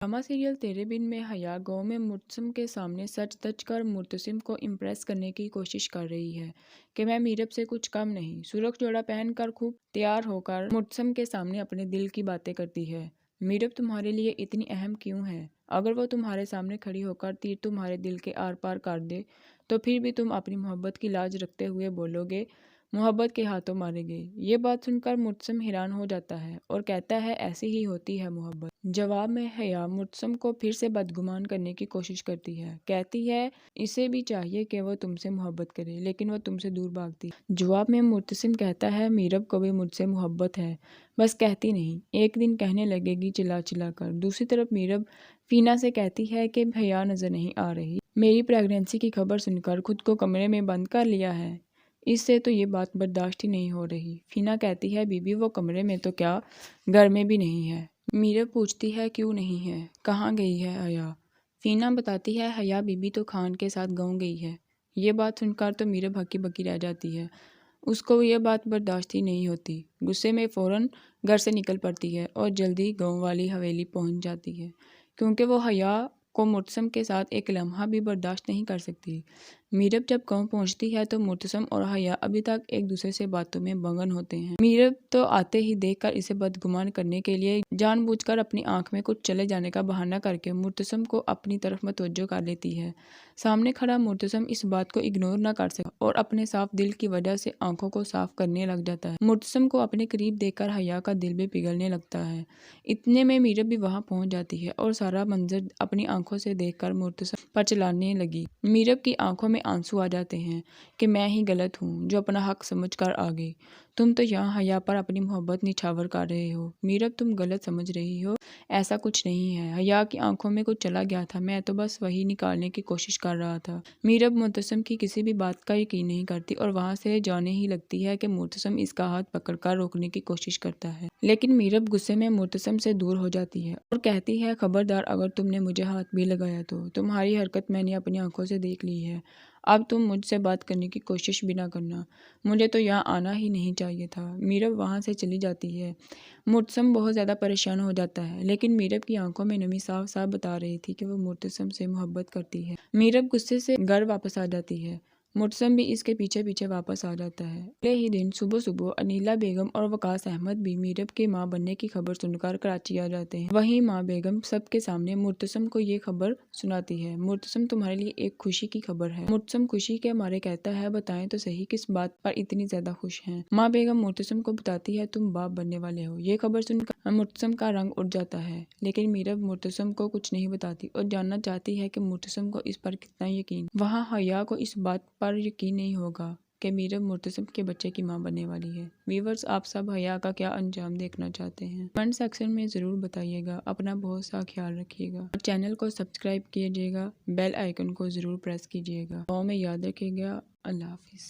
Drama serial तेरे बिन में हया गांव में मुर्तसिम के सामने सच धज कर मुर्तसिम को इम्प्रेस करने की कोशिश कर रही है कि मैं मीरब से कुछ कम नहीं। सुरख जोड़ा पहनकर खूब तैयार होकर मुर्तसिम के सामने अपने दिल की बातें करती है। मीरब तुम्हारे लिए इतनी अहम क्यों है? अगर वो तुम्हारे सामने खड़ी होकर तीर तुम्हारे दिल के आर पार काट दे तो फिर भी तुम अपनी मोहब्बत की लाज रखते हुए बोलोगे मोहब्बत के हाथों मारे गए। ये बात सुनकर मुर्तसिम हैरान हो जाता है और कहता है ऐसी ही होती है मोहब्बत। जवाब में हया मुर्तसिम को फिर से बदगुमान करने की कोशिश करती है। कहती है इसे भी चाहिए कि वो तुमसे मोहब्बत करे लेकिन वो तुमसे दूर भागती है। जवाब में मुर्तसिम कहता है मीरब को भी मुझसे मोहब्बत है, बस कहती नहीं, एक दिन कहने लगेगी चिल्ला चिल्ला कर। दूसरी तरफ मीरब फीना से कहती है कि हया नजर नहीं आ रही, मेरी प्रेगनेंसी की खबर सुनकर खुद को कमरे में बंद कर लिया है, इससे तो ये बात बर्दाश्त ही नहीं हो रही। फीना कहती है बीबी वो कमरे में तो क्या घर में भी नहीं है। मीरब पूछती है क्यों नहीं है, कहाँ गई है हया? फीना बताती है हया बीबी तो खान के साथ गाँव गई है। ये बात सुनकर तो मीरब हक्की बक्की रह जाती है, उसको यह बात बर्दाश्त ही नहीं होती। गुस्से में फ़ौरन घर से निकल पड़ती है और जल्दी गाँव वाली हवेली पहुंच जाती है क्योंकि वो हया को मुर्तसिम के साथ एक लम्हा भी बर्दाश्त नहीं कर सकती। मीरब जब गांव पहुंचती है तो मुर्तसिम और हया अभी तक एक दूसरे से बातों में मगन होते हैं। मीरब तो आते ही देखकर इसे बदगुमान करने के लिए जानबूझकर अपनी आंख में कुछ चले जाने का बहाना करके मुर्तसिम को अपनी तरफ मतवज्जो कर लेती है। सामने खड़ा मुर्तसिम इस बात को इग्नोर न कर सका और अपने साफ दिल की वजह से आंखों को साफ करने लग जाता है। मुर्तसिम को अपने करीब देखकर हया का दिल भी पिघलने लगता है। इतने में मीरब भी वहां पहुंच जाती है और सारा मंजर अपनी आंखों से देखकर मुर्तसिम पर चलाने लगी। मीरब की आंखों में आंसू आ जाते हैं कि मैं ही गलत हूँ जो अपना हक समझकर आ गई। तुम तो यहाँ हया पर अपनी मोहब्बत निछावर कर रहे हो। मीरब तुम गलत समझ रही हो, ऐसा कुछ नहीं है। हया की आंखों में कुछ चला गया था, मैं तो बस वही निकालने की कोशिश कर रहा था। मीरब मुर्तसिम की किसी भी बात का यकीन नहीं करती और वहां से जाने ही लगती है कि मुर्तसिम इसका हाथ पकड़कर रोकने की कोशिश करता है, लेकिन मीरब गुस्से में मुर्तसिम से दूर हो जाती है और कहती है खबरदार अगर तुमने मुझे हाथ भी लगाया तो तुम्हारी हरकत मैंने अपनी आंखों से देख ली है। अब तुम मुझसे बात करने की कोशिश भी ना करना, मुझे तो यहाँ आना ही नहीं चाहिए था। मीरब वहाँ से चली जाती है। मुर्तसिम बहुत ज़्यादा परेशान हो जाता है लेकिन मीरब की आंखों में नमी साफ साफ बता रही थी कि वो मुर्तसिम से मोहब्बत करती है। मीरब गुस्से से घर वापस आ जाती है। मुर्तसिम भी इसके पीछे पीछे वापस आ जाता है। अगले ही दिन सुबह सुबह अनीला बेगम और वकास अहमद भी मीरब के मां बनने की खबर सुनकर कराची आ जाते हैं। वहीं मां बेगम सबके सामने मुर्तसिम को ये खबर सुनाती है। मुर्तसिम तुम्हारे लिए एक खुशी की खबर है। मुर्तसिम खुशी के मारे कहता है बताएं तो सही किस बात पर इतनी ज्यादा खुश हैं। मां बेगम मुर्तसिम को बताती है तुम बाप बनने वाले हो। ये खबर सुनकर मुर्तसिम का रंग उड़ जाता है लेकिन मीरब मुर्तसिम को कुछ नहीं बताती और जानना चाहती है कि मुर्तसिम को इस पर कितना यकीन। वहाँ हया को इस बात पर यकीन नहीं होगा कि मीरब मुर्तसिम के बच्चे की मां बनने वाली है। व्यूअर्स, आप सब हया का क्या अंजाम देखना चाहते हैं? कमेंट सेक्शन में ज़रूर बताइएगा। अपना बहुत सा ख्याल रखिएगा और चैनल को सब्सक्राइब कीजिएगा, बेल आइकन को ज़रूर प्रेस कीजिएगा। दुआओं में याद रखिएगा। अल्लाह हाफिज़।